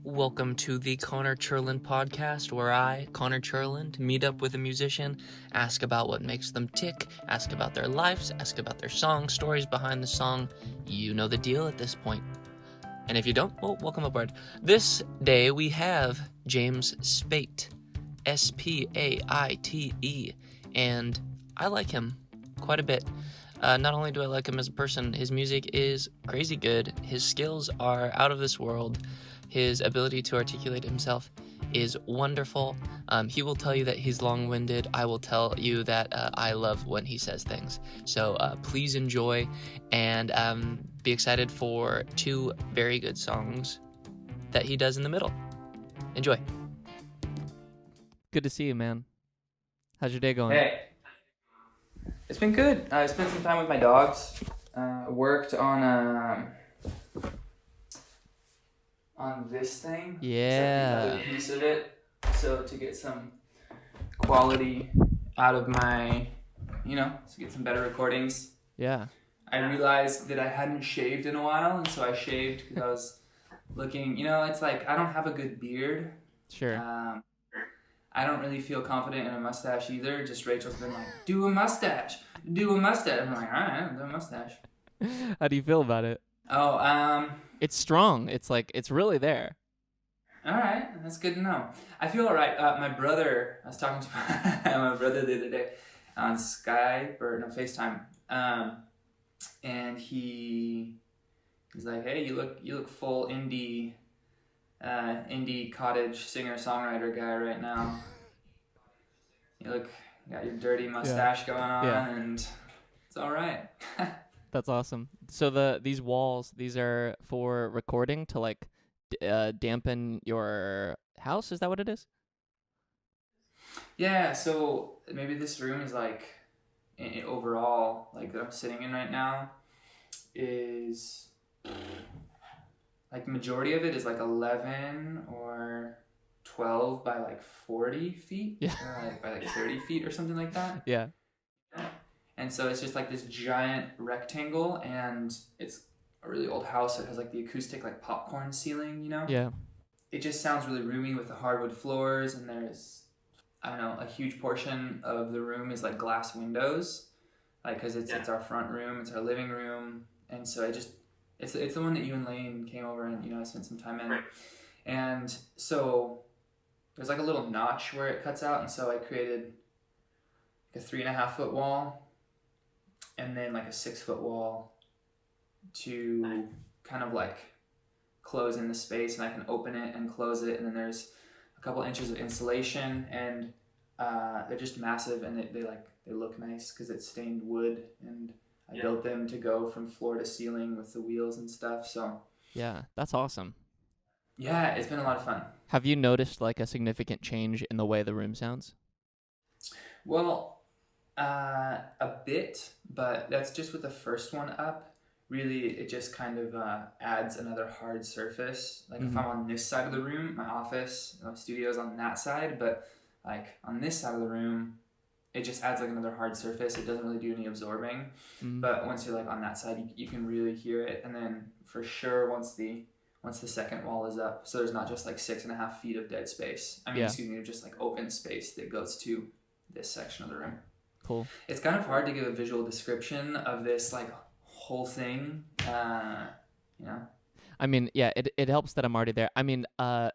Welcome to the Cherland podcast, where I, Connor Cherland, meet up with a musician, ask about what makes them tick, ask about their lives, ask about their song, stories behind the song. You know the deal at this point. And if you don't, well, welcome aboard. This day we have James Spaite, Spaite, and I like him quite a bit. Not only do I like him as a person, his music is crazy good. His skills are out of this world. His ability to articulate himself is wonderful. He will tell you that he's long-winded. I will tell you that I love when he says things. So please enjoy and be excited for two very good songs that he does in the middle. Enjoy. Good to see you, man. How's your day going? Hey, it's been good. I spent some time with my dogs. Worked on this thing. Yeah. Another piece of it. So to get some quality out of my, to get some better recordings. Yeah. I realized that I hadn't shaved in a while, and so I shaved because I was looking. It's like I don't have a good beard. Sure. I don't really feel confident in a mustache either. Just Rachel's been like, do a mustache. I'm like, all right, I'll do a mustache. How do you feel about it? It's strong. It's like, it's really there. All right, that's good to know. I feel all right. My brother, I was talking to my brother the other day on Skype or FaceTime, and he's like, hey, you look full indie cottage singer-songwriter guy right now. You got your dirty mustache going on, and it's all right. That's awesome. So these walls, these are for recording to like dampen your house. Is that what it is? Yeah. So maybe this room is like overall, like that I'm sitting in right now, is like the majority of it is like 11 or 12 by like 40 feet. Yeah. Or like by like 30 feet or something like that. Yeah. And so it's just like this giant rectangle, and it's a really old house that has like the acoustic like popcorn ceiling, Yeah. It just sounds really roomy with the hardwood floors, and there's, I don't know, a huge portion of the room is like glass windows, like because it's our front room, it's our living room, and so it's the one that you and Lane came over and I spent some time in, and so there's like a little notch where it cuts out, and so I created like a 3.5 foot wall, and then like a 6 foot wall to kind of like close in the space, and I can open it and close it, and then there's a couple inches of insulation, and they're just massive, and they look nice because it's stained wood, and I built them to go from floor to ceiling with the wheels and stuff. So yeah, that's awesome. Yeah, it's been a lot of fun. Have you noticed like a significant change in the way the room sounds? Well, a bit, but that's just with the first one up. Really, it just kind of adds another hard surface. Like if I'm on this side of the room, my office, my studio's on that side, but like on this side of the room, it just adds like another hard surface. It doesn't really do any absorbing. But once you're like on that side, you can really hear it. And then for sure, once the second wall is up, so there's not just like 6.5 feet of dead space. Just like open space that goes to this section of the room. Cool. It's kind of hard to give a visual description of this like whole thing. I mean, yeah, it helps that I'm already there. I mean, the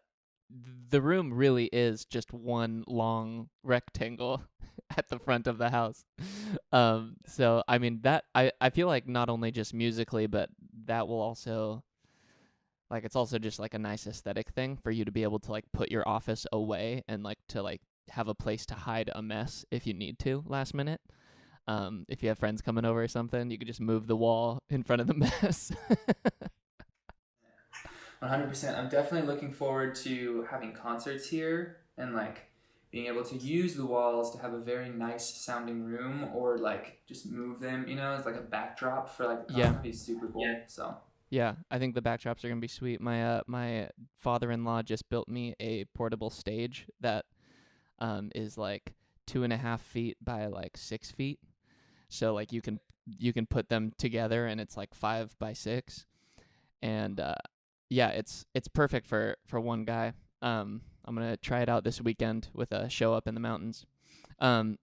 room really is just one long rectangle at the front of the house. So I mean that I feel like not only just musically, but that will also, like, it's also just like a nice aesthetic thing for you to be able to like put your office away and like to like have a place to hide a mess if you need to last minute. If you have friends coming over or something, you could just move the wall in front of the mess. 100%. I'm definitely looking forward to having concerts here and like being able to use the walls to have a very nice sounding room, or like just move them, it's like a backdrop for like the concert. That'd be super cool. So yeah, I think the backdrops are gonna be sweet. My father-in-law just built me a portable stage that is like 2.5 feet by like 6 feet. So like you can put them together, and it's like 5 by 6, and yeah, it's perfect for one guy. I'm gonna try it out this weekend with a show up in the mountains. Um,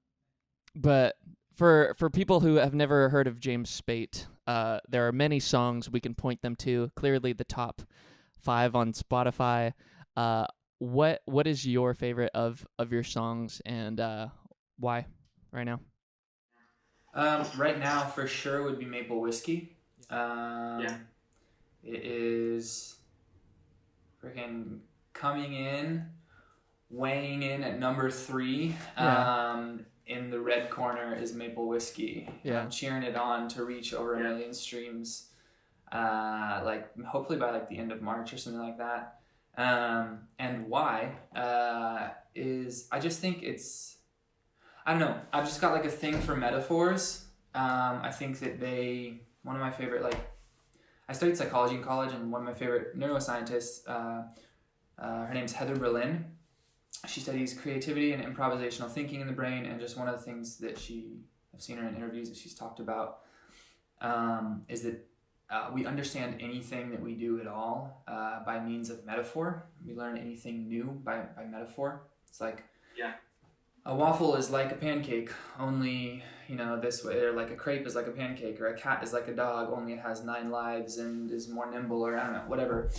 but for people who have never heard of James Spate, there are many songs we can point them to. Clearly, the top 5 on Spotify. What is your favorite of your songs, and why right now? Right now, for sure, would be Maple Whiskey. It is freaking coming in, weighing in at number 3. In the red corner is Maple Whiskey. Yeah. I'm cheering it on to reach over 1 million streams, like hopefully by like the end of March or something like that. And why is I just think it's, I don't know, I've just got like a thing for metaphors. I think that one of my favorite, like, I studied psychology in college, and one of my favorite neuroscientists, her name's Heather Berlin. She studies creativity and improvisational thinking in the brain, and just one of the things that I've seen her in interviews that she's talked about, is that we understand anything that we do at all by means of metaphor. We learn anything new by metaphor. It's like, a waffle is like a pancake, only, this way, or like a crepe is like a pancake, or a cat is like a dog, only it has 9 lives and is more nimble, or I don't know, whatever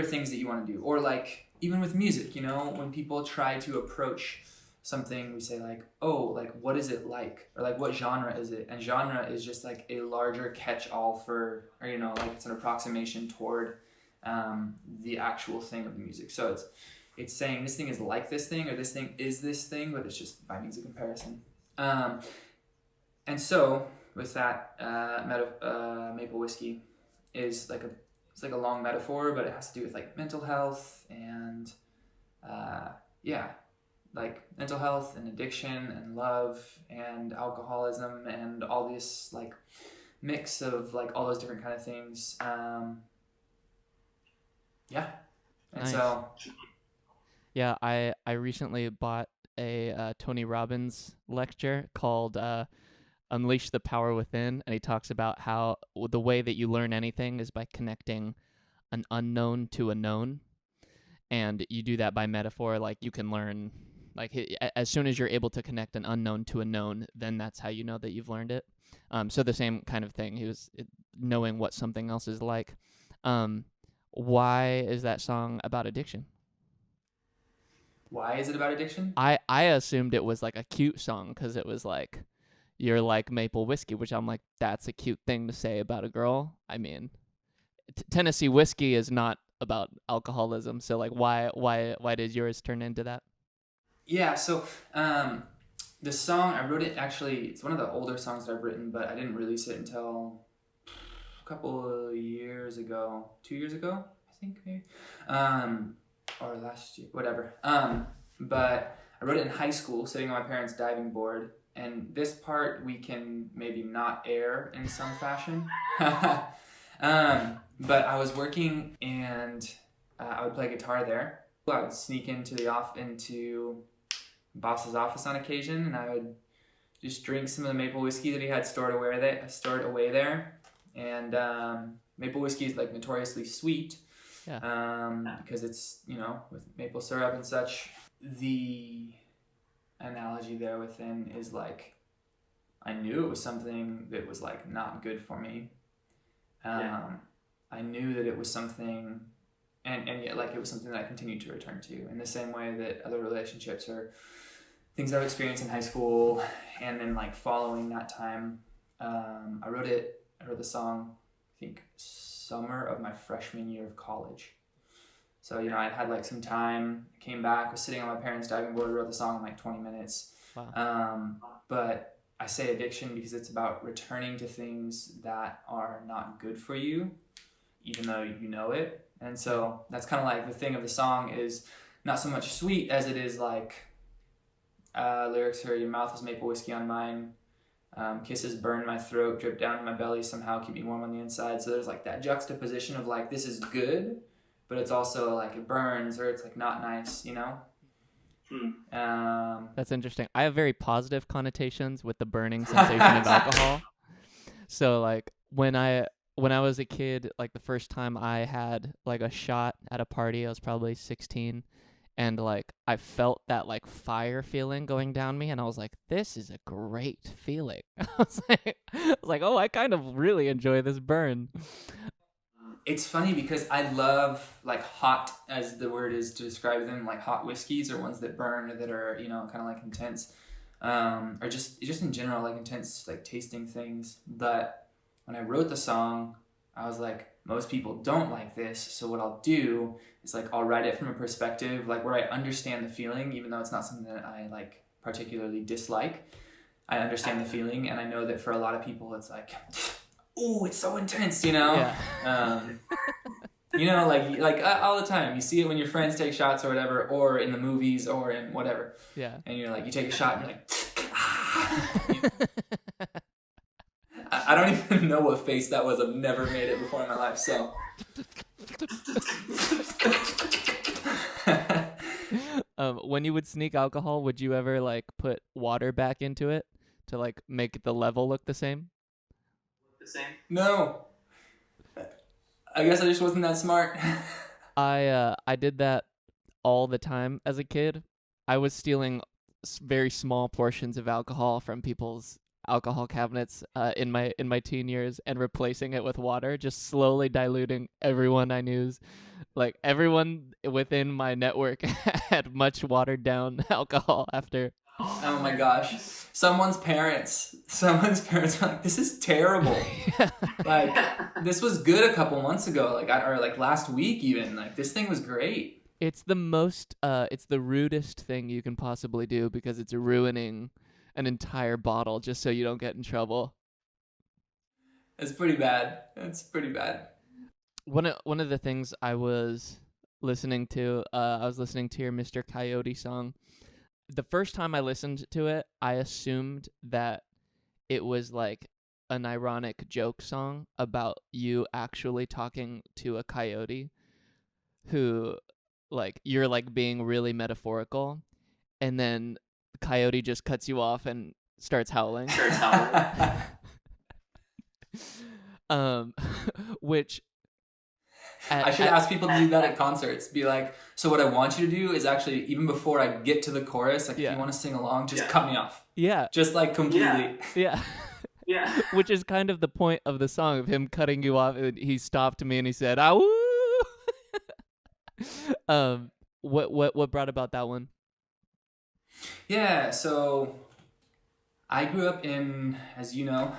things that you want to do. Or like, even with music, when people try to approach something, we say like, oh, like, what is it like? Or like, what genre is it? And genre is just like a larger catch-all for, or, like it's an approximation toward the actual thing of the music. So it's saying this thing is like this thing, or this thing is this thing, but it's just by means of comparison. And so with that, Maple Whiskey is like it's like a long metaphor, but it has to do with like mental health and like mental health and addiction and love and alcoholism and all this like mix of like all those different kind of things. And Nice. So. Yeah, I recently bought a Tony Robbins lecture called Unleash the Power Within, and he talks about how the way that you learn anything is by connecting an unknown to a known, and you do that by metaphor. Like, you can learn, like, as soon as you're able to connect an unknown to a known, then that's how you know that you've learned it. So the same kind of thing. He was knowing what something else is like. Why is that song about addiction? Why is it about addiction? I assumed it was like a cute song because it was like, you're like Maple Whiskey, which I'm like, that's a cute thing to say about a girl. I mean, Tennessee whiskey is not about alcoholism, so like, why did yours turn into that? Yeah, so the song, I wrote it, actually, it's one of the older songs that I've written, but I didn't release it until a couple of years ago, 2 years ago, I think, maybe. Or last year, whatever. But I wrote it in high school, sitting on my parents' diving board. And this part we can maybe not air in some fashion. But I was working, and I would play guitar there. I would sneak into boss's office on occasion, and I would just drink some of the maple whiskey that he had stored away there. And maple whiskey is like notoriously sweet. Yeah. Because it's, with maple syrup and such. The analogy there within is like, I knew it was something that was like not good for me. I knew that it was something, and yet like it was something that I continued to return to in the same way that other relationships or things I've experienced in high school, and then like following that time, I wrote the song, I think, summer of my freshman year of college. So, I had like some time, came back, was sitting on my parents' diving board, wrote the song in like 20 minutes. Wow. But I say addiction because it's about returning to things that are not good for you, even though you know it. And so that's kind of like the thing of the song is not so much sweet as it is like lyrics are, your mouth is maple whiskey on mine. Kisses burn my throat, drip down to my belly, somehow keep me warm on the inside. So there's like that juxtaposition of like, this is good, but it's also like it burns, or it's like not nice, That's interesting. I have very positive connotations with the burning sensation of alcohol. So like when I when I was a kid, like the first time I had like a shot at a party, I was probably 16, and like I felt that like fire feeling going down me, and I was like, this is a great feeling. I was like, oh, I kind of really enjoy this burn. It's funny because I love like hot, as the word is to describe them, like hot whiskeys or ones that burn or that are, you know, kind of like intense, or just in general like intense like tasting things. But when I wrote the song, I was like, most people don't like this, so what I'll do is like I'll write it from a perspective like where I understand the feeling, even though it's not something that I like particularly dislike. I understand the feeling, and I know that for a lot of people, it's like, oh, it's so intense, you know. Yeah. Um, you know, like all the time, you see it when your friends take shots or whatever, or in the movies or in whatever. Yeah. And you're like, you take a shot, and you're like, I don't even know what face that was. I've never made it before in my life, so. When you would sneak alcohol, would you ever like put water back into it to like make the level look the same? No. I guess I just wasn't that smart. I did that all the time as a kid. I was stealing very small portions of alcohol from people's alcohol cabinets in my teen years and replacing it with water, just slowly diluting everyone I knew's. Like everyone within my network had much watered down alcohol after. Oh my gosh. Someone's parents are like, this is terrible. Like, this was good a couple months ago, like, or like last week even. Like, this thing was great. It's the rudest thing you can possibly do because it's ruining an entire bottle just so you don't get in trouble. It's pretty bad. It's pretty bad. One of the things I was listening to, I was listening to your Mr. Coyote song. The first time I listened to it, I assumed that it was like an ironic joke song about you actually talking to a coyote who, like, you're like being really metaphorical, and then the coyote just cuts you off and starts howling. um which I should ask people to do that at concerts. Be like, so what I want you to do is actually, even before I get to the chorus, like if you want to sing along, just cut me off. Yeah. Just like completely. Yeah. Yeah. Which is kind of the point of the song, of him cutting you off. He stopped me and he said, "Ah, woo." What brought about that one? Yeah, so I grew up in, as you know,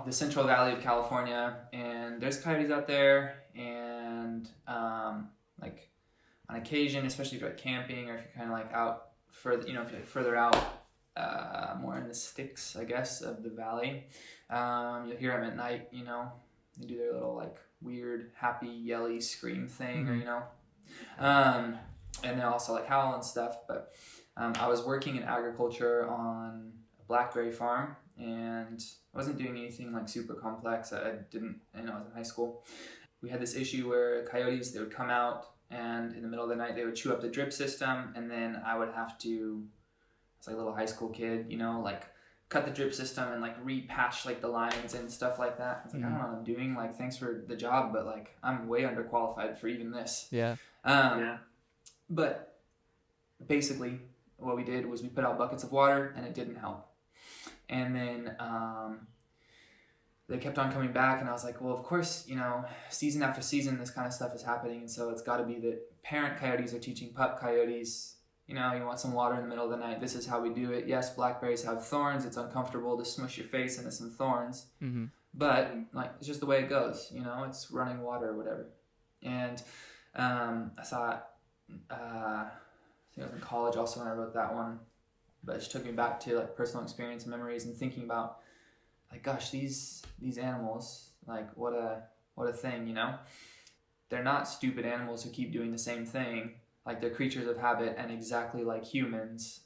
the Central Valley of California, and there's coyotes out there, and like on occasion, especially if you're like camping or if you're kind of like out further, if you're like further out, more in the sticks, I guess, of the valley, you'll hear them at night. They do their little like weird, happy, yelly scream thing, or and they also like howl and stuff. But I was working in agriculture on a blackberry farm, and I wasn't doing anything like super complex. I didn't, I was in high school. We had this issue where coyotes, they would come out, and in the middle of the night they would chew up the drip system, and then I would have to, as like a little high school kid, like cut the drip system and like repatch like the lines and stuff like that. I was like, I don't know what I'm doing. Like, thanks for the job, but like I'm way underqualified for even this. Yeah. But basically, what we did was we put out buckets of water, and it didn't help. And then they kept on coming back, and I was like, well, of course, season after season, this kind of stuff is happening, and so it's got to be that parent coyotes are teaching pup coyotes, you want some water in the middle of the night, this is how we do it. Yes, blackberries have thorns. It's uncomfortable to smush your face into some thorns, but like it's just the way it goes. It's running water or whatever. And I thought, I think I was in college also when I wrote that one, but it just took me back to like personal experience and memories, and thinking about like, gosh, these animals, like what a thing, They're not stupid animals who keep doing the same thing. Like, they're creatures of habit, and exactly like humans,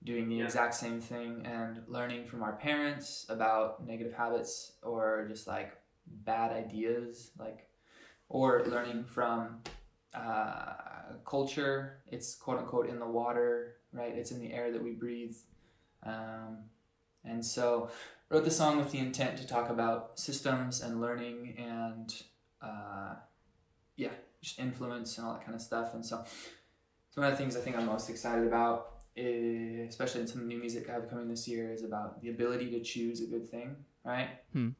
doing the exact same thing and learning from our parents about negative habits or just like bad ideas, like, or learning from culture. It's quote unquote in the water, right? It's in the air that we breathe. And so wrote the song with the intent to talk about systems and learning and uh, yeah, just influence and all that kind of stuff. And so it's one of the things I think I'm most excited about, especially in some new music I have coming this year, is about the ability to choose a good thing, right? Hmm.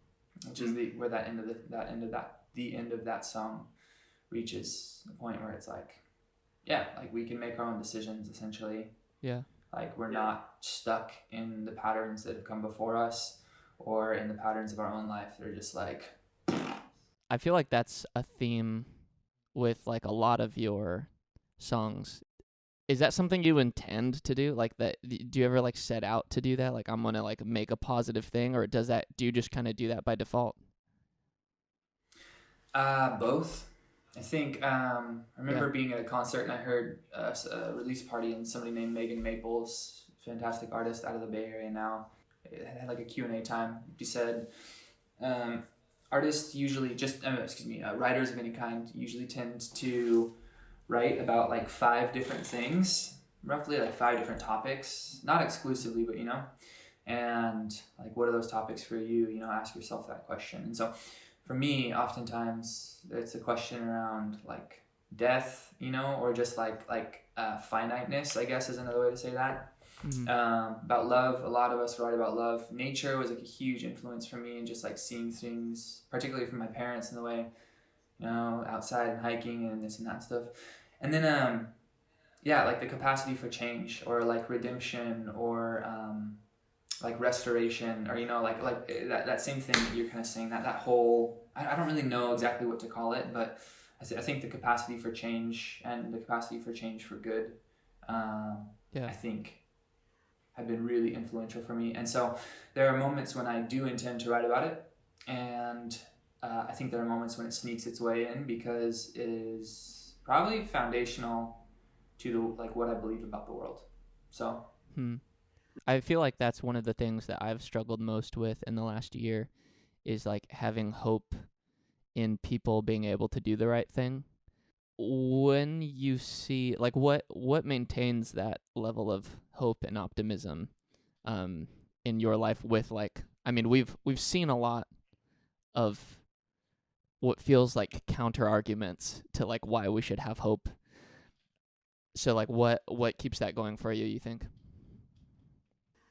Which is where the end of that song reaches the point where it's like, yeah, like we can make our own decisions essentially. Yeah. Like we're not stuck in the patterns that have come before us or in the patterns of our own life. They're just like, I feel like that's a theme with like a lot of your songs. Is that something you intend to do? Like that, do you ever like set out to do that? Like I'm gonna like make a positive thing, or do you just kind of do that by default? both. I think I Yeah. remember being at a concert and I heard a release party and somebody named Megan Maples, fantastic artist out of the Bay Area now. It had like a Q&A time. She said, um, artists usually writers of any kind usually tend to write about like 5 different things, roughly like 5 different topics, not exclusively, but and like what are those topics for you? Ask yourself that question. And so for me, oftentimes it's a question around like death, or just finiteness, I guess is another way to say that. Mm-hmm. About love, a lot of us write about love. Nature was like a huge influence for me, and just like seeing things, particularly from my parents, in the way, outside and hiking and this and that stuff. And then, yeah, like the capacity for change or like redemption or like restoration, or like that same thing that you're kind of saying, that whole, I don't really know exactly what to call it, but I think the capacity for change and the capacity for change for good, I think have been really influential for me. And so there are moments when I do intend to write about it, and I think there are moments when it sneaks its way in because it is probably foundational to like what I believe about the world. So I feel like that's one of the things that I've struggled most with in the last year is like having hope in people being able to do the right thing. When you see like what maintains that level of hope and optimism um in your life with like, I mean, we've seen a lot of what feels like counter arguments to like why we should have hope. So like what keeps that going for you, you think?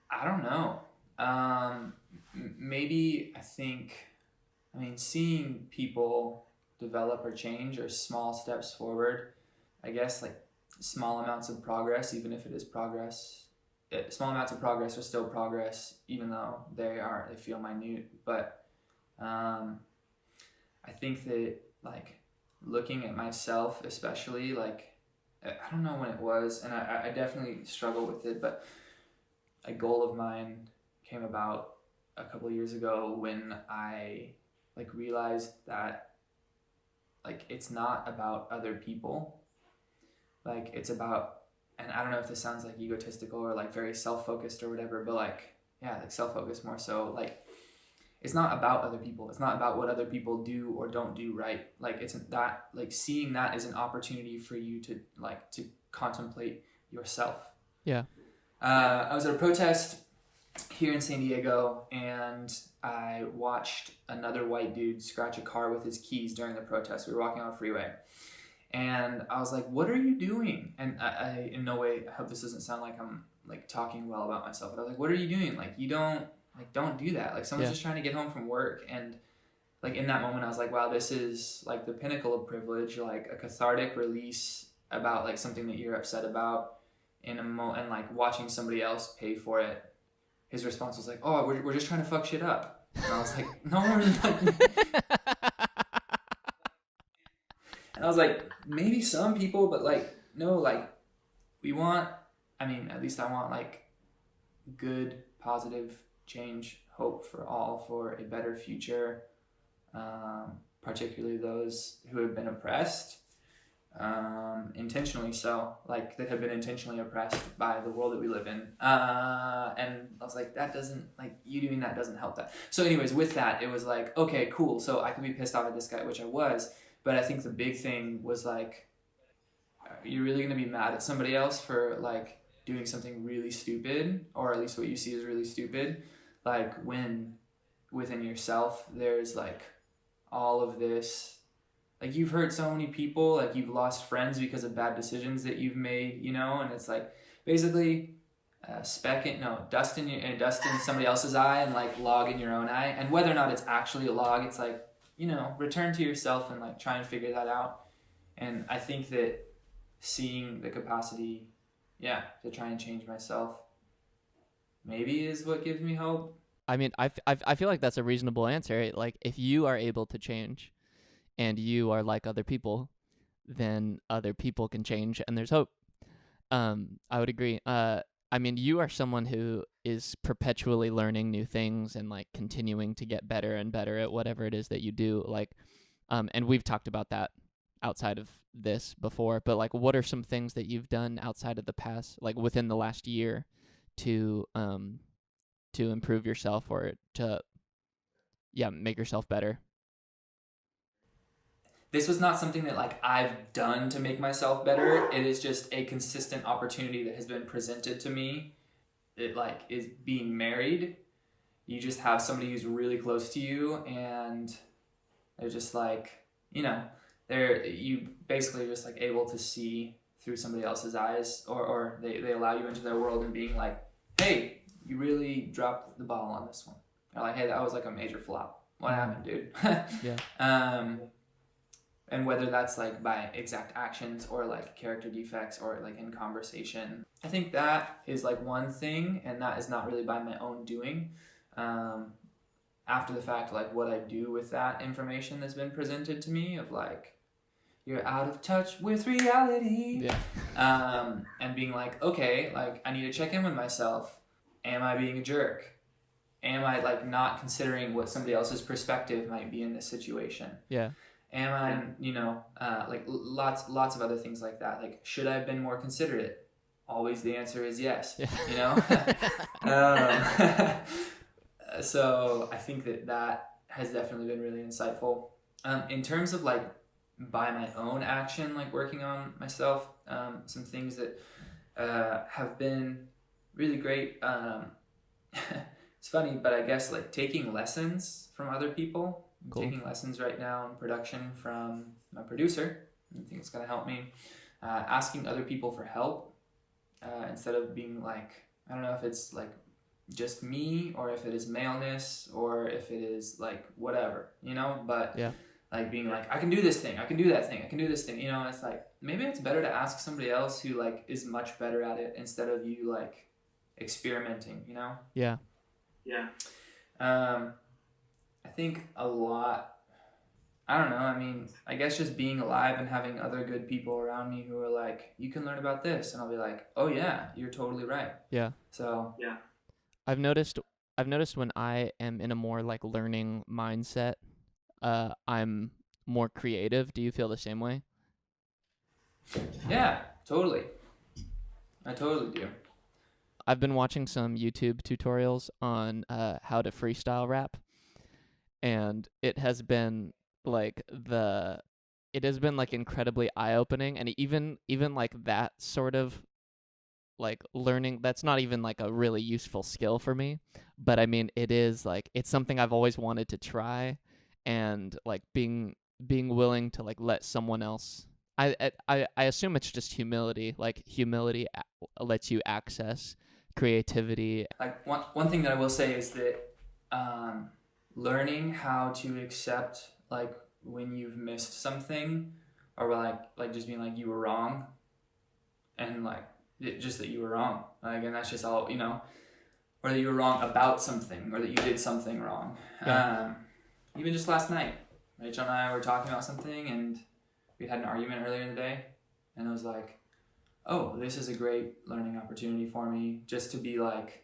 I don't know. Maybe I mean, seeing people develop or change are small steps forward. I guess like small amounts of progress, even if it is progress. Small amounts of progress are still progress, even though they feel minute. But um, I think that like looking at myself, especially like I don't know when it was, and I definitely struggle with it, but a goal of mine came about a couple of years ago when I like realized that like it's not about other people, like it's about, and I don't know if this sounds like egotistical or like very self-focused or whatever, but like yeah, like self-focused more so, like it's not about other people, it's not about what other people do or don't do right, like it's that, like seeing that is an opportunity for you to contemplate yourself. Yeah. I was at a protest here in San Diego, and I watched another white dude scratch a car with his keys during the protest. We were walking on a freeway, and I was like, "What are you doing?" And I in no way, I hope this doesn't sound like I'm like talking well about myself, but I was like, "What are you doing? Like, you don't do that. Like, someone's just trying to get home from work." And like in that moment, I was like, "Wow, this is like the pinnacle of privilege, like a cathartic release about like something that you're upset about." And like watching somebody else pay for it, his response was like, "Oh, we're just trying to fuck shit up." And I was like, "No, we're not." And I was like, maybe some people, but like, no, like we want, I mean, at least I want like good, positive change, hope for all, for a better future, particularly those who have been oppressed, intentionally so, like that have been intentionally oppressed by the world that we live in. And I was like, that doesn't, like you doing that doesn't help that. So anyways, with that, it was like, okay, cool. So I could be pissed off at this guy, which I was, but I think the big thing was like, are you really going to be mad at somebody else for like doing something really stupid, or at least what you see is really stupid? like when within yourself there's like all of this, like you've hurt so many people, like you've lost friends because of bad decisions that you've made, you know, and it's like basically dust in somebody else's eye and like log in your own eye. And whether or not it's actually a log, it's like, you know, return to yourself and like try and figure that out. And I think that seeing the capacity, to try and change myself maybe is what gives me hope. I mean, I feel like that's a reasonable answer. Right? Like, if you are able to change and you are like other people, then other people can change and there's hope. I would agree. I mean, you are someone who is perpetually learning new things and like continuing to get better and better at whatever it is that you do. Like, and we've talked about that outside of this before, but like, what are some things that you've done outside of the past, like within the last year, to improve yourself or to make yourself better? This was not something that like I've done to make myself better. It is just a consistent opportunity that has been presented to me. It like is being married. You just have somebody who's really close to you, and they're just like, you know, you basically just like able to see through somebody else's eyes, or they allow you into their world and being like, hey, you really dropped the ball on this one. They're like, hey, that was like a major flop. What happened, dude? Yeah. And whether that's like by exact actions or like character defects or like in conversation, I think that is like one thing, and that is not really by my own doing. After the fact, like what I do with that information that's been presented to me of like, you're out of touch with reality. And being like, okay, like I need to check in with myself. Am I being a jerk? Am I like not considering what somebody else's perspective might be in this situation? Yeah. Am I, you know, like lots of other things like that. Like, should I have been more considerate? Always the answer is yes. You know. So I think that has definitely been really insightful. In terms of like by my own action, like working on myself, some things that have been really great. It's funny, but I guess like taking lessons from other people. Cool. Taking lessons right now in production from my producer. I think it's going to help me. Asking other people for help instead of being like, I don't know if it's like just me or if it is maleness or if it is like whatever, you know, but like being like, I can do this thing, I can do that thing, I can do this thing, you know. It's like maybe it's better to ask somebody else who like is much better at it instead of you like experimenting, you know. I think a lot, I don't know, I mean, I guess just being alive and having other good people around me who are like, you can learn about this, and I'll be like, oh yeah, you're totally right. So I've noticed when I am in a more like learning mindset, I'm more creative. Do you feel the same way? Yeah, totally. I totally do. I've been watching some YouTube tutorials on how to freestyle rap, and it has been like incredibly eye-opening, and even like that sort of like learning, that's not even like a really useful skill for me, but I mean it is like, it's something I've always wanted to try, and like being willing to like let someone else, I assume it's just humility, like humility lets you access creativity. Like one thing that I will say is that learning how to accept like when you've missed something, or like just being like you were wrong, and like just that you were wrong, like, and that's just all, you know, or that you were wrong about something, or that you did something wrong. Even just last night, Rachel and I were talking about something, and we had an argument earlier in the day, and it was like, oh, this is a great learning opportunity for me, just to be like,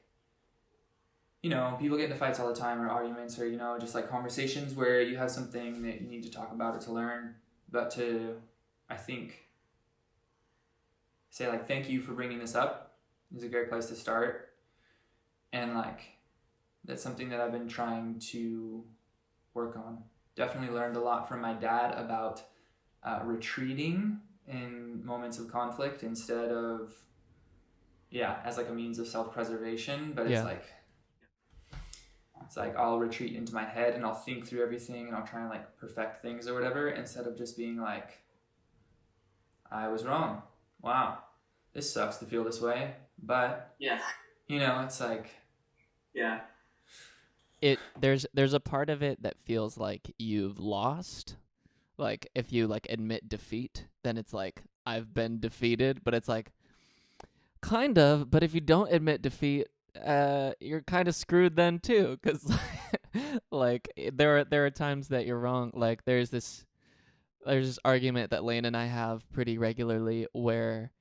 you know, people get into fights all the time, or arguments, or, you know, just like conversations where you have something that you need to talk about or to learn, but to, I think, say like, thank you for bringing this up is a great place to start. And like, that's something that I've been trying to work on. Definitely learned a lot from my dad about retreating in moments of conflict instead of, as like a means of self-preservation. But it's like, It's like I'll retreat into my head and I'll think through everything and I'll try and like perfect things or whatever, instead of just being like, I was wrong. Wow, this sucks to feel this way. But Yeah. you know, it's like, Yeah. There's a part of it that feels like you've lost. Like if you like admit defeat, then it's like I've been defeated, but it's like kind of, but if you don't admit defeat, you're kind of screwed then too, cuz like there are times that you're wrong. Like there's this argument that Lane and I have pretty regularly where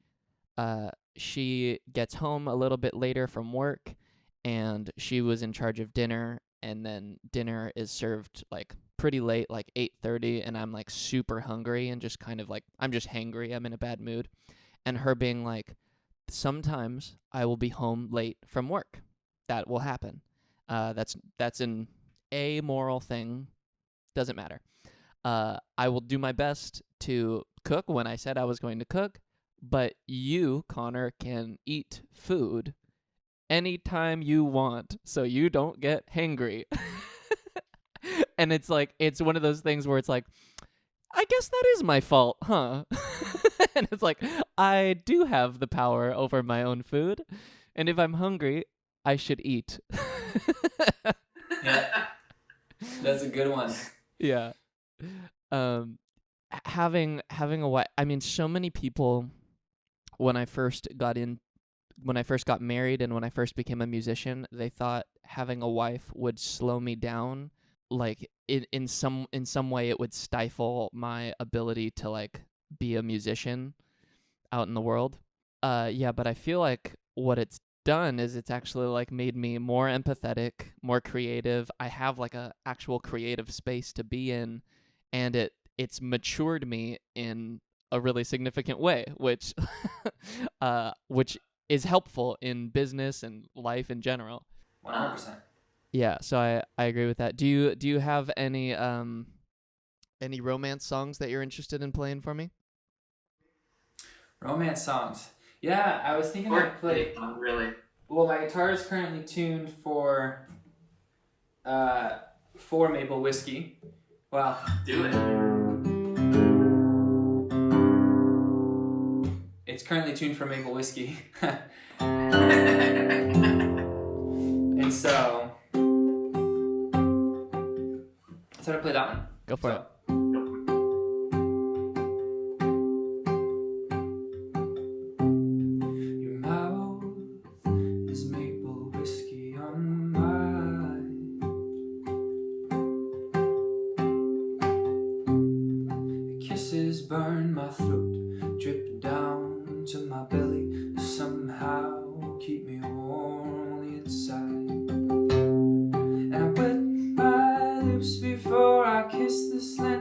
she gets home a little bit later from work and she was in charge of dinner, and then dinner is served like pretty late, like 8:30, and I'm like super hungry and just kind of like I'm just hangry, I'm in a bad mood, and her being like, sometimes I will be home late from work. That will happen. That's an amoral thing. Doesn't matter. I will do my best to cook when I said I was going to cook, but you, Connor, can eat food anytime you want, so you don't get hangry. And it's like, it's one of those things where it's like, I guess that is my fault, huh? And it's like, I do have the power over my own food, and if I'm hungry, I should eat. yeah, that's a good one. Yeah. Having a wife, I mean, so many people when I first got married and when I first became a musician, they thought having a wife would slow me down, like in some way it would stifle my ability to like be a musician out in the world. Yeah, but I feel like what it's done is it's actually like made me more empathetic, more creative. I have like a actual creative space to be in, and it's matured me in a really significant way, which which is helpful in business and life in general. 100%. Yeah, so I agree with that. Do you have any romance songs that you're interested in playing for me? Romance songs. Yeah, I was thinking I'd play. Really? Well, my guitar is currently tuned for Maple Whiskey. Well, Do it. It's currently tuned for Maple Whiskey. And so I play that one. Go for it. Your mouth is maple whiskey on mine. Your kisses burn my throat, drip down to my belly, somehow keep me warm on the inside. And I wet my lips before I kiss this land.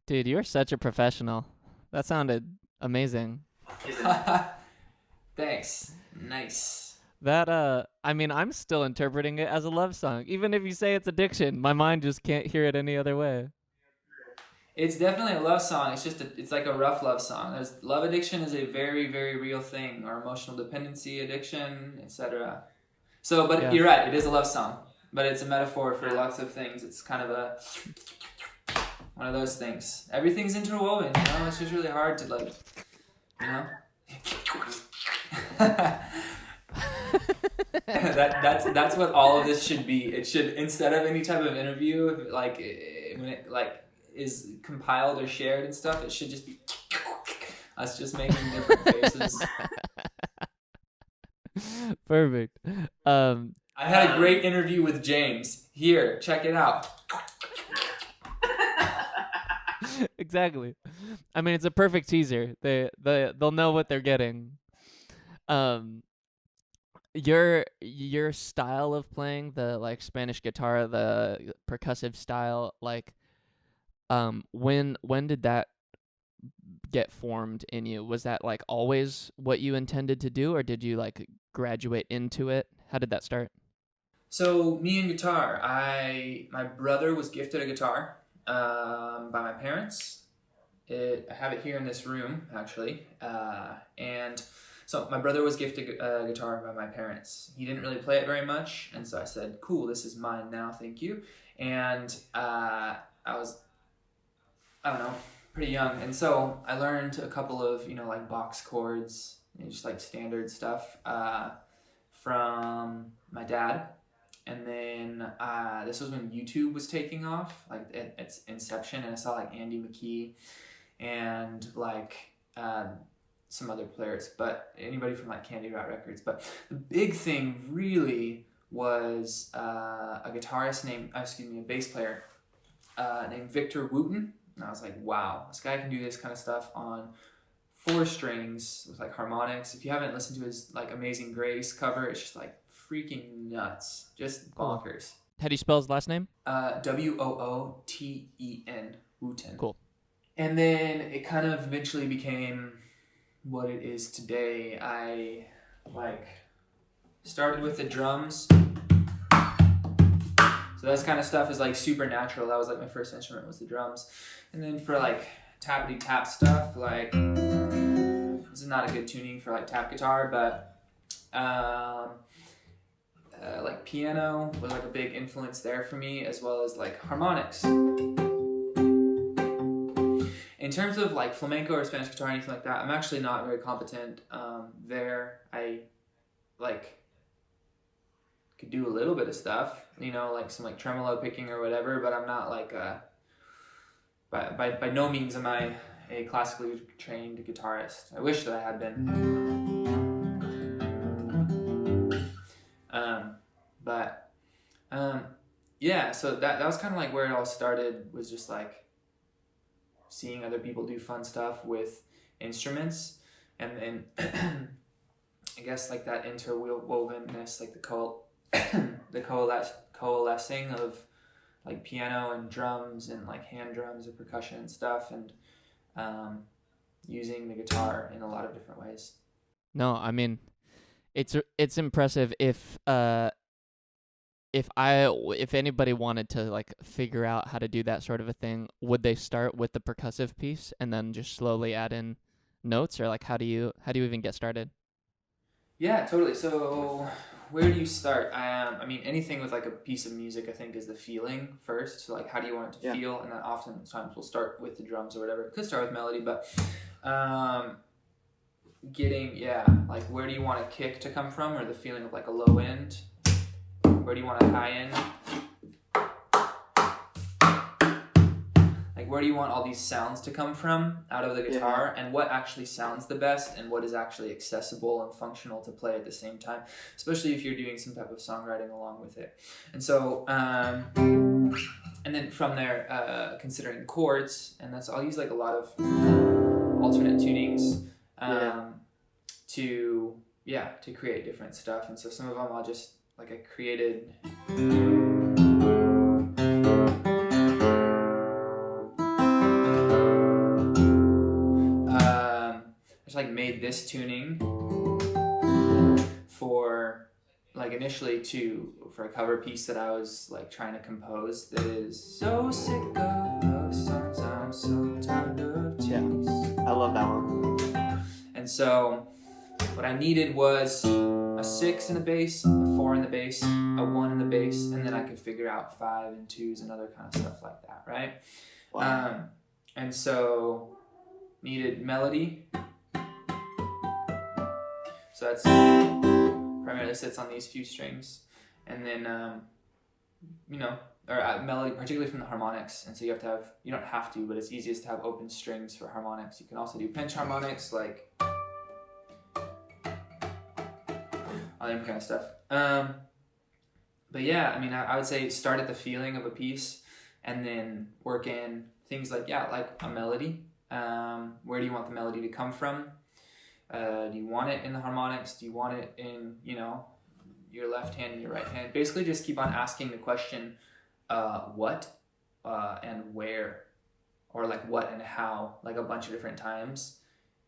Dude, you're such a professional. That sounded amazing. Thanks. Nice. That I mean, I'm still interpreting it as a love song. Even if you say it's addiction, my mind just can't hear it any other way. It's definitely a love song. It's just it's like a rough love song. Love addiction is a very, very real thing, or emotional dependency addiction, etc. So, but Yeah. you're right. It is a love song, but it's a metaphor for lots of things. It's kind of one of those things. Everything's interwoven. It's just really hard to like, That's what all of this should be. It should, instead of any type of interview, when it is compiled or shared and stuff, it should just be us just making different faces. Perfect. I had a great interview with James. Here, check it out. Exactly. I mean, it's a perfect teaser. They'll know what they're getting. Your style of playing, the like Spanish guitar, the percussive style, like when did that get formed in you? Was that like always what you intended to do, or did you like graduate into it? How did that start? So me and guitar, my brother was gifted a guitar by my parents. I have it here in this room, actually, and so my brother was gifted a guitar by my parents. He didn't really play it very much, and so I said, cool, this is mine now, thank you. And I was, I don't know, pretty young, and so I learned a couple of, like box chords, just like standard stuff from my dad. And then this was when YouTube was taking off, like at its inception, and I saw like Andy McKee and like some other players, but anybody from like Candy Rat Records. But the big thing really was a bass player named Victor Wooten. And I was like, wow, this guy can do this kind of stuff on 4 strings with like harmonics. If you haven't listened to his like Amazing Grace cover, it's just like freaking nuts, just bonkers. How do you spell his last name? Wooten, Wooten. Cool. And then it kind of eventually became what it is today. I like started with the drums. So this kind of stuff is like super natural. That was like my first instrument was the drums. And then for like tappity tap stuff, like this is not a good tuning for like tap guitar, but like piano was like a big influence there for me, as well as like harmonics. In terms of like flamenco or Spanish guitar or anything like that, I'm actually not very competent there. I like could do a little bit of stuff, like some like tremolo picking or whatever, but I'm not like by no means am I a classically trained guitarist. I wish that I had been. Yeah, so that was kind of like where it all started, was just like seeing other people do fun stuff with instruments, and then I guess like that interwovenness, like the coalescing of like piano and drums and like hand drums and percussion and stuff, and using the guitar in a lot of different ways. No, I mean, it's impressive. If anybody wanted to like figure out how to do that sort of a thing, would they start with the percussive piece and then just slowly add in notes, or like how do you even get started? Yeah, totally. So where do you start? I mean, anything with like a piece of music, I think, is the feeling first. So like, how do you want it to feel? And then oftentimes we'll start with the drums or whatever. It could start with melody, but like where do you want a kick to come from, or the feeling of like a low end? Where do you want a high end? Like, where do you want all these sounds to come from out of the guitar, and what actually sounds the best, and what is actually accessible and functional to play at the same time, especially if you're doing some type of songwriting along with it. And so, and then from there, considering chords, and I'll use like a lot of alternate tunings to create different stuff. And so some of them I'll just, like I created. just like made this tuning for like initially for a cover piece that I was like trying to compose that is so sick of love songs, I'm so tired of chase. I love that one. And so what I needed was a 6 in the bass, a 4 in the bass, a 1 in the bass, and then I could figure out 5 and 2s and other kind of stuff like that, right? Wow. And so needed melody. So that's primarily sits on these few strings, and then melody, particularly from the harmonics. And so you don't have to, but it's easiest to have open strings for harmonics. You can also do pinch harmonics, like all that kind of stuff. But yeah, I mean, I would say start at the feeling of a piece, and then work in things like a melody. Where do you want the melody to come from? Do you want it in the harmonics? Do you want it in, your left hand and your right hand? Basically just keep on asking the question, what and where, or like what and how, like a bunch of different times,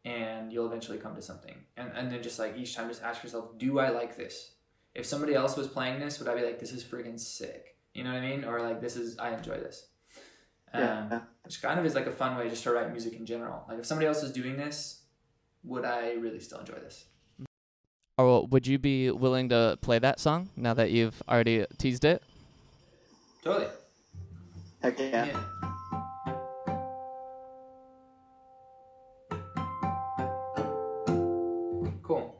and you'll eventually come to something. And then just like each time just ask yourself, do I like this? If somebody else was playing this, would I be like, this is freaking sick? You know what I mean? Or like, I enjoy this. Which kind of is like a fun way just to write music in general. Like if somebody else is doing this, would I really still enjoy this? Or would you be willing to play that song now that you've already teased it? Totally. Heck yeah. Yeah. Cool.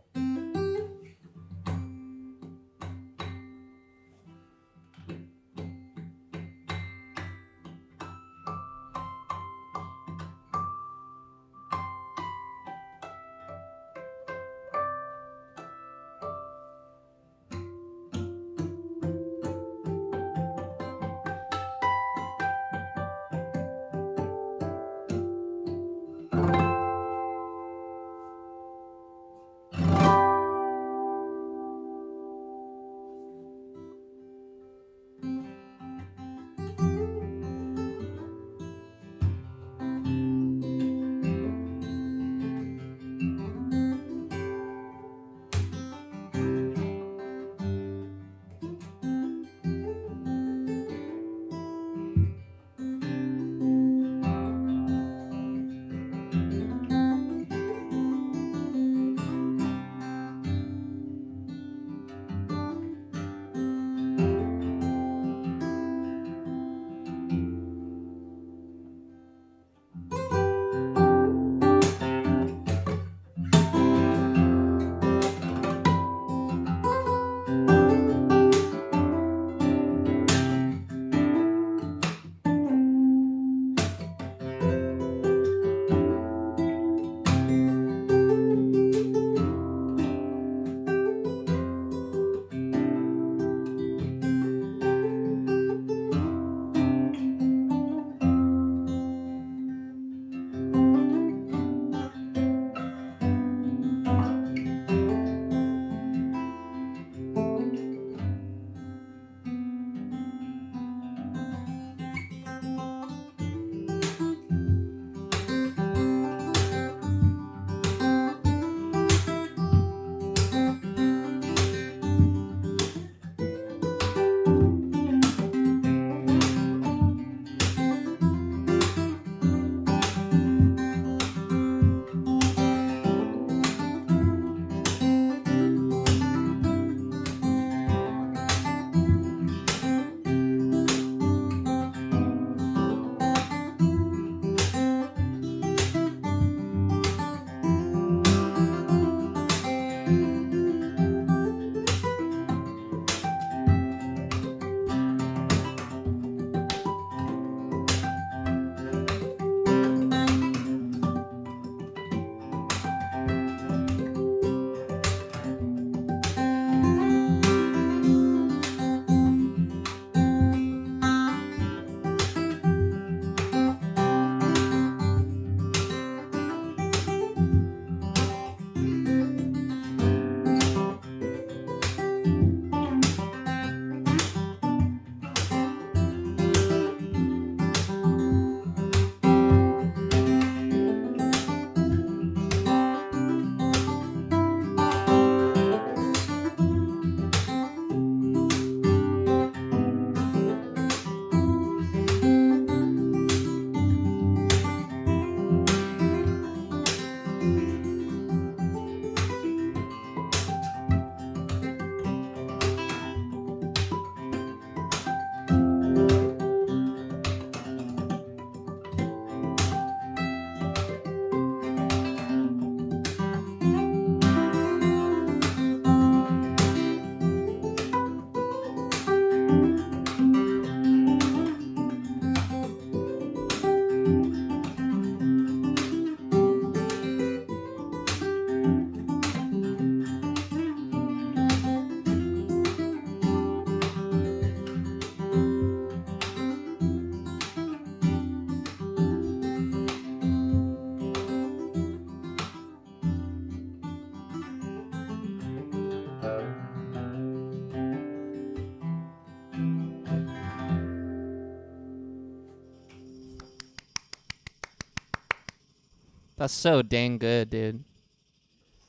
That's so dang good, dude.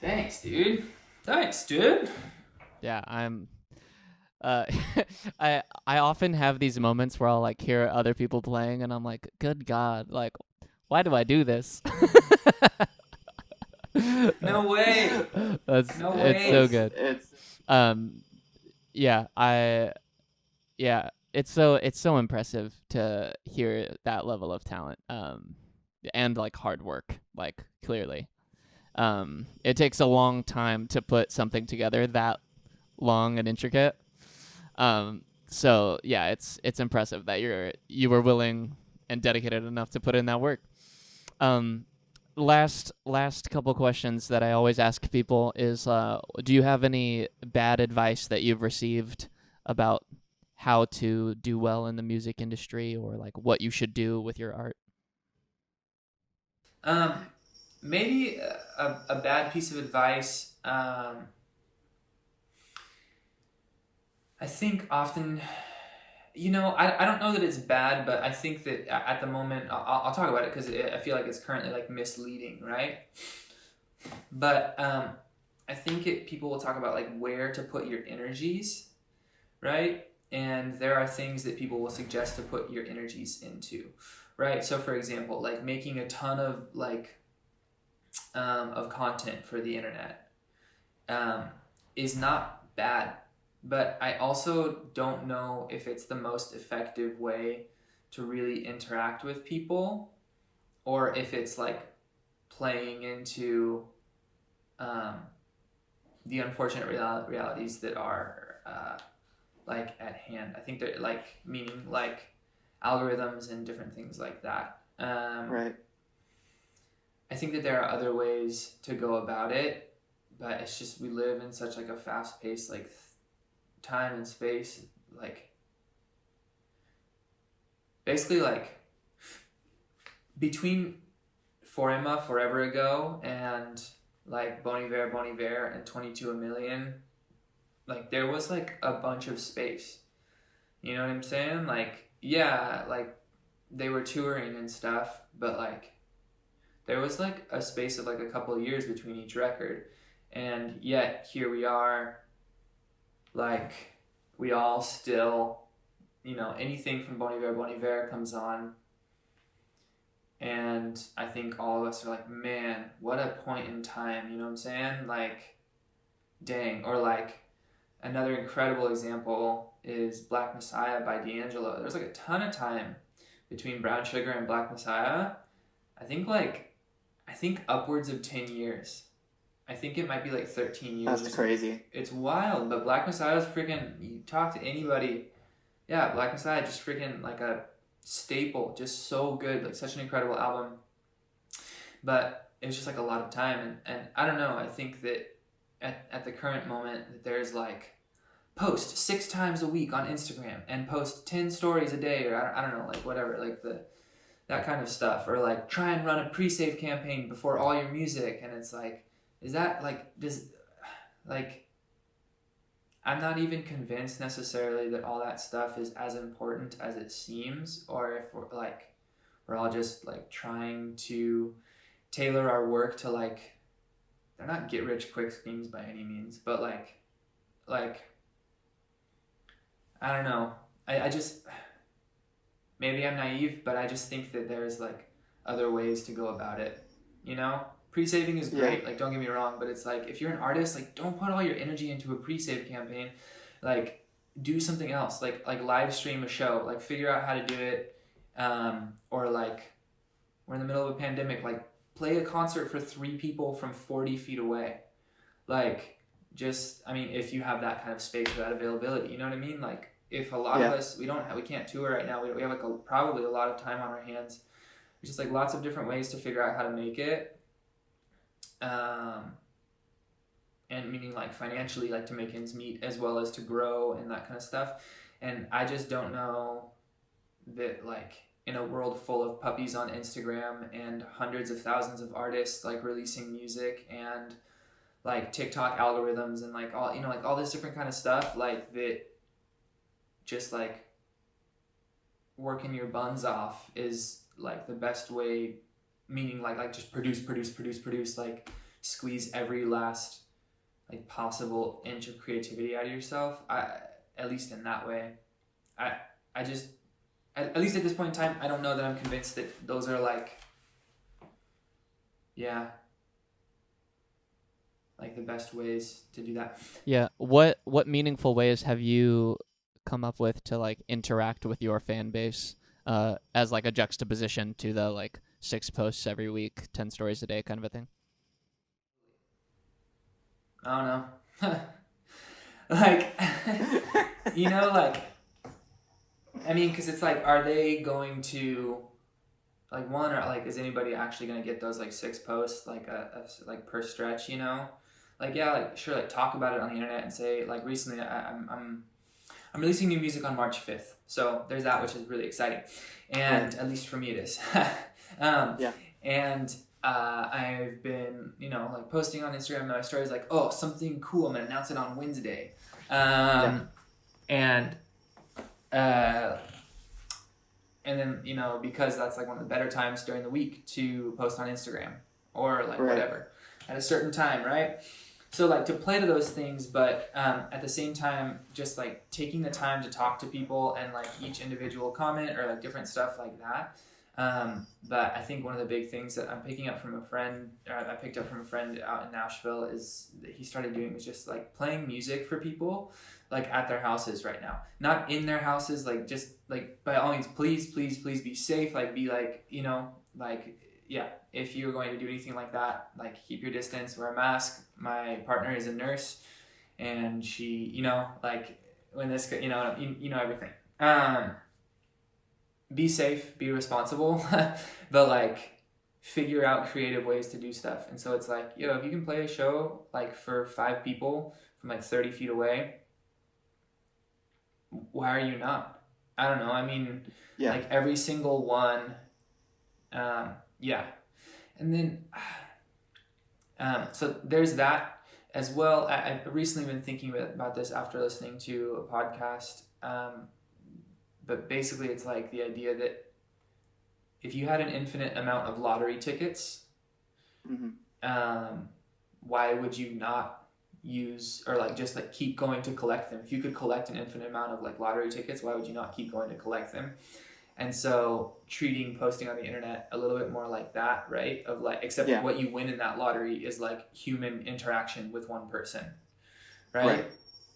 Thanks, dude. Thanks, dude. Yeah, uh I often have these moments where I'll like hear other people playing and I'm like, good God, like why do I do this? No way. No It's way. so good. It's Um yeah, it's so impressive to hear that level of talent. And like hard work, like clearly. It takes a long time to put something together that long and intricate. So yeah, it's impressive that you were willing and dedicated enough to put in that work. Um, last couple questions that I always ask people is, do you have any bad advice that you've received about how to do well in the music industry, or like what you should do with your art? Maybe a bad piece of advice. I think often, I don't know that it's bad, but I think that at the moment, I'll talk about it because I feel like it's currently like misleading, right? But I think people will talk about like where to put your energies, right? And there are things that people will suggest to put your energies into, right? So for example, like making a ton of of content for the internet is not bad, but I also don't know if it's the most effective way to really interact with people, or if it's like playing into the unfortunate realities that are like at hand. I think they're like meaning like algorithms and different things like that. right. I think that there are other ways to go about it, but it's just we live in such like a fast-paced like time and space, like basically like between Forema Forever Ago and like Bon Iver and 22 a Million, like there was like a bunch of space. You know what I'm saying? Like, yeah, like they were touring and stuff, but like there was like a space of like a couple of years between each record. And yet here we are, like we all still, anything from Bon Iver comes on. And I think all of us are like, man, what a point in time, you know what I'm saying? Like, dang. Or like another incredible example is Black Messiah by D'Angelo. There's like a ton of time between Brown Sugar and Black Messiah. I think upwards of 10 years. I think it might be like 13 years. That's crazy. It's wild, but Black Messiah's freaking, you talk to anybody, yeah, Black Messiah just freaking like a staple, just so good, like such an incredible album. But it was just like a lot of time, and I don't know, I think that at the current moment that there's like post 6 times a week on Instagram and post 10 stories a day, or I don't know, like whatever, like that kind of stuff, or like try and run a pre-save campaign before all your music, and it's like, is that like, I'm not even convinced necessarily that all that stuff is as important as it seems, or if we're all just like trying to tailor our work to like, they're not get rich quick schemes by any means, but like I don't know. I just, maybe I'm naive, but I just think that there's like other ways to go about it, Pre-saving is great, like don't get me wrong, but it's like if you're an artist, like don't put all your energy into a pre-save campaign. Like do something else, like live stream a show, like figure out how to do it, or like we're in the middle of a pandemic, like play a concert for 3 people from 40 feet away. Like just, I mean, if you have that kind of space or that availability, you know what I mean? Like if a lot of us, we can't tour right now, we have like probably a lot of time on our hands. There's just like lots of different ways to figure out how to make it. And meaning like financially, like to make ends meet as well as to grow and that kind of stuff. And I just don't know that like in a world full of puppies on Instagram and hundreds of thousands of artists like releasing music and like TikTok algorithms and like all, like all this different kind of stuff, like that just like working your buns off is like the best way meaning like just produce, like squeeze every last like possible inch of creativity out of yourself. At least in that way, I just, at least at this point in time, I don't know that I'm convinced that those are like, yeah, like the best ways to do that. Yeah. What meaningful ways have you come up with to like interact with your fan base as like a juxtaposition to the like 6 posts every week, 10 stories a day kind of a thing? I don't know. Like, you know, like, I mean, because it's like, are they going to, like, one, or like, is anybody actually going to get those like 6 posts like like per stretch, you know? Like, yeah, like, sure, like talk about it on the internet and say, like, recently I'm releasing new music on March 5th. So there's that, which is really exciting. And at least for me it is. Yeah. And I've been, you know, like posting on Instagram my stories like, oh, something cool, I'm going to announce it on Wednesday. And then, you know, because that's like one of the better times during the week to post on Instagram or like whatever at a certain time, right? So like to play to those things, but at the same time, just like taking the time to talk to people and like each individual comment or like different stuff like that. But I think one of the big things that I'm picking up from a friend, or I picked up from a friend out in Nashville, is that he started doing was just like playing music for people like at their houses right now, not in their houses, like just like by all means, please be safe, like be like, you know, like, yeah, if you're going to do anything like that, like keep your distance, wear a mask. My partner is a nurse and she, you know, like when this, you know everything. Be safe, be responsible, but like figure out creative ways to do stuff. And so it's like, yo, if you can play a show like for 5 people from like 30 feet away, why are you not? I don't know. I mean, like every single one, yeah. And then, so there's that as well. I've recently been thinking about this after listening to a podcast. But basically it's like the idea that if you had an infinite amount of lottery tickets, why would you not use, or like just like keep going to collect them? If you could collect an infinite amount of like lottery tickets, why would you not keep going to collect them? And so treating posting on the internet a little bit more like that, right? Of like, except what you win in that lottery is like human interaction with one person, right?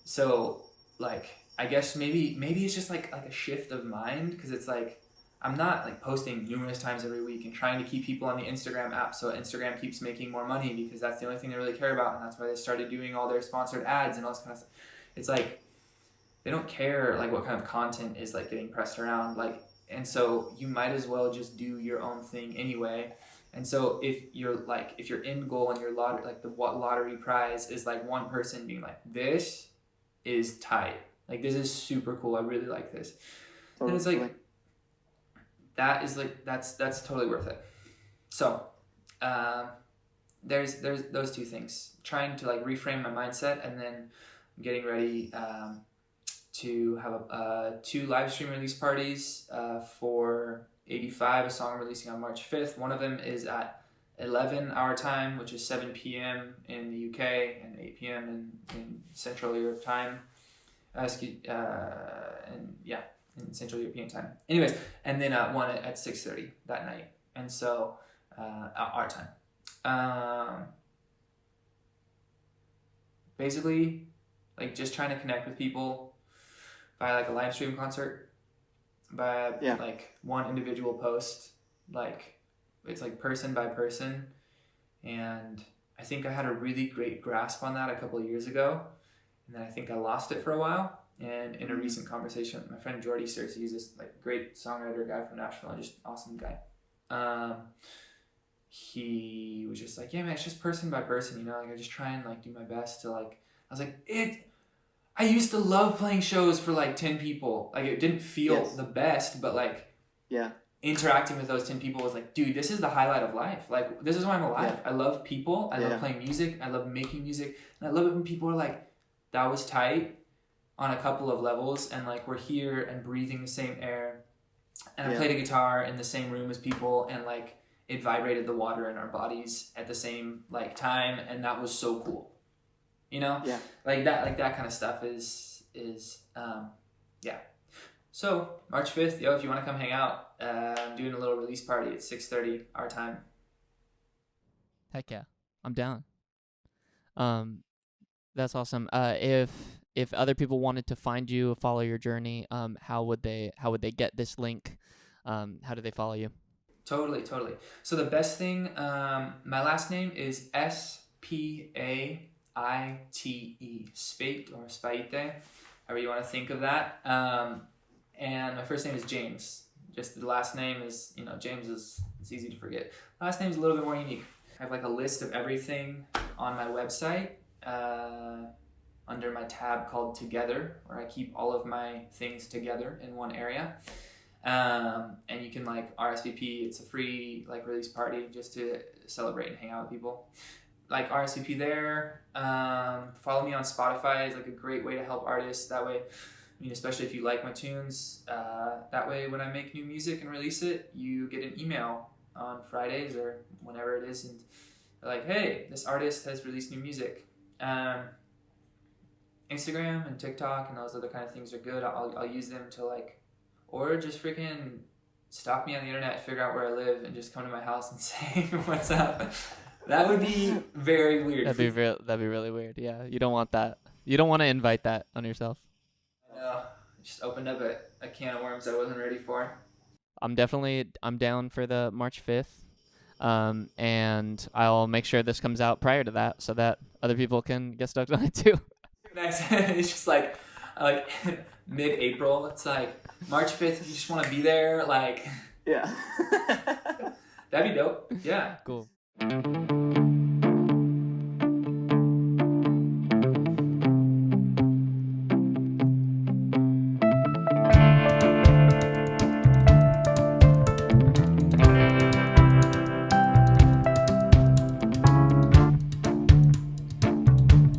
So like, I guess maybe it's just like a shift of mind, because it's like I'm not like posting numerous times every week and trying to keep people on the Instagram app so Instagram keeps making more money, because that's the only thing they really care about, and that's why they started doing all their sponsored ads and all this kind of stuff. It's like they don't care like what kind of content is like getting pressed around, like, and so you might as well just do your own thing anyway. And so if your end goal and your lottery, like the lottery prize is like one person being like, this is tight, like this is super cool, I really like this, and it's like that is like that's totally worth it. So there's those two things, trying to like reframe my mindset, and then getting ready to have 2 live stream release parties for 85, a song I'm releasing on March 5th. One of them is at 11 our time, which is 7 p.m. in the UK and 8 p.m. in Central Europe time. In Central European time. Anyways, and then one at 6:30 that night. And so our time. Basically, like just trying to connect with people by like a live stream concert, by like one individual post, like it's like person by person. And I think I had a really great grasp on that a couple of years ago, and then I think I lost it for a while. And in a recent conversation with my friend Jordy Searcy, he's this like great songwriter guy from Nashville, just awesome guy. He was just like, yeah, man, it's just person by person, you know, like I just try and like do my best to like, I was like, I used to love playing shows for like 10 people. Like it didn't feel the best, but like interacting with those 10 people was like, dude, this is the highlight of life. Like this is why I'm alive. I love people. I love playing music. I love making music. And I love it when people are like, that was tight on a couple of levels, and like we're here and breathing the same air, and I played a guitar in the same room as people, and like it vibrated the water in our bodies at the same like time, and that was so cool. You know, Yeah. like that kind of stuff is yeah. So March 5th, yo, if you want to come hang out, I'm doing a little release party at 6:30 our time. Heck yeah, I'm down. That's awesome. If other people wanted to find you, follow your journey, how would they get this link? How do they follow you? Totally. So the best thing, my last name is Spaite, Spate or Spaite, however you want to think of that. And my first name is James. Just the last name is, James it's easy to forget. Last name is a little bit more unique. I have like a list of everything on my website under my tab called Together, where I keep all of my things together in one area. And you can like RSVP. It's a free like release party just to celebrate and hang out with people. Like RSVP there. Follow me on Spotify is like a great way to help artists. That way, especially if you like my tunes, that way when I make new music and release it, you get an email on Fridays or whenever it is, and they're like, hey, this artist has released new music. Instagram and TikTok and those other kind of things are good. I'll use them to like, or just freaking stalk me on the internet, figure out where I live, and just come to my house and say what's up. That would be very weird. That'd be really weird. Yeah, you don't want that. You don't want to invite that on yourself. I know. Just opened up a can of worms I wasn't ready for. I'm down for the March 5th. And I'll make sure this comes out prior to that so that other people can get stoked on it too. Nice. It's just like mid-April. It's like March 5th if you just want to be there. Like, Yeah. that'd be dope. Yeah. Cool.